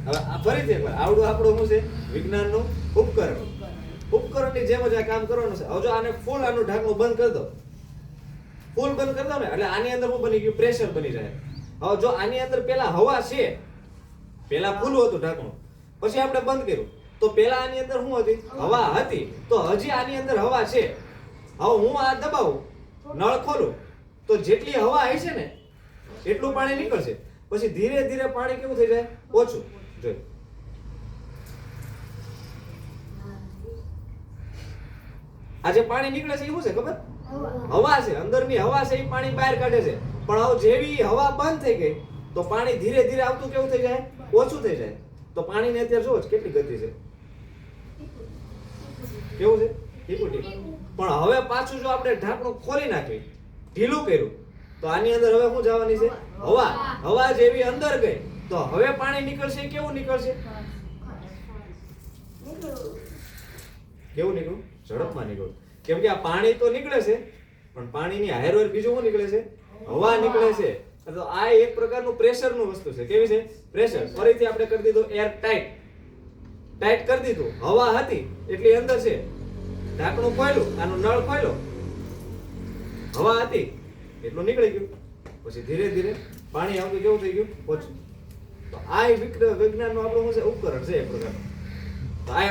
હવે આ ફરીથી એકવાર આવડું આપણું શું છે વિજ્ઞાનનું ઉપકરણ. ઉપકરણની જેમ જ આ કામ કરવાનું છે. હવે જો આને ફૂલ આનું ઢાંકણું બંધ કરી દો, ફૂલ બંધ કરી દો ને એટલે આની અંદર શું બની ગયું? પ્રેશર બની જાય. હવે જો આની અંદર પેલા હવા છે, પેલા ફૂલ હતું ઢાંકણું, પછી આપણે બંધ કર્યું તો પેલા આની અંદર શું હતી? હવા હતી. તો હજી આની અંદર હવા છે. હવે હું આ દબાવું, નળ ખોલું તો જેટલી હવા હશે ને એટલું પાણી નીકળશે. પછી ધીરે ધીરે પાણી કેવું થઈ જાય? ઓછું. જો આ જે પાણી નીકળે છે એ શું છે ખબર? હવા છે. અંદરની હવા છે એ પાણી બહાર કાઢે છે. પણ હવે જેવી હવા બંધ થઈ ગઈ તો પાણી ધીરે ધીરે આવતું કેવું થઈ જાય? ઓછું થઈ જાય. તો પાણીની અત્યારે જોવો કેટલી ગતિ છે, કેવું છે? ટીપું. પણ હવે પાછું જો આપણે ઢાંકણું ખોલી નાખ્યું, ઢીલું કર્યું, તો આની અંદર હવે શું જવાની છે? હવા. હવા જેવી અંદર ગઈ તો હવે પાણી નીકળશે. કેવું નીકળશે? કેવું નીકળ્યું? ઝડપમાં નીકળ્યું. કેમ કે આ પાણી તો નીકળે છે પણ પાણીની હારે બીજું શું નીકળે છે? હવા નીકળે છે. તો આ એક પ્રકારનું પ્રેશરનું વસ્તુ છે. કેવી છે? પ્રેશર. ફરીથી આપણે કરી દીધું એર ટાઈટ. ટાઈટ કરી દીધું. હવા હતી એટલી અંદર છે. ઢાંકણું ખોલ્યું, આનો નળ ખોલ્યો, હવા હતી એટલું નીકળી ગયું. પછી ધીરે ધીરે પાણી આવતું કેવું થઈ ગયું? ઓછું. તો આ વિજ્ઞાનનું આપણું શું છે? ઉપકરણ છે એક પ્રકારનું. તો આ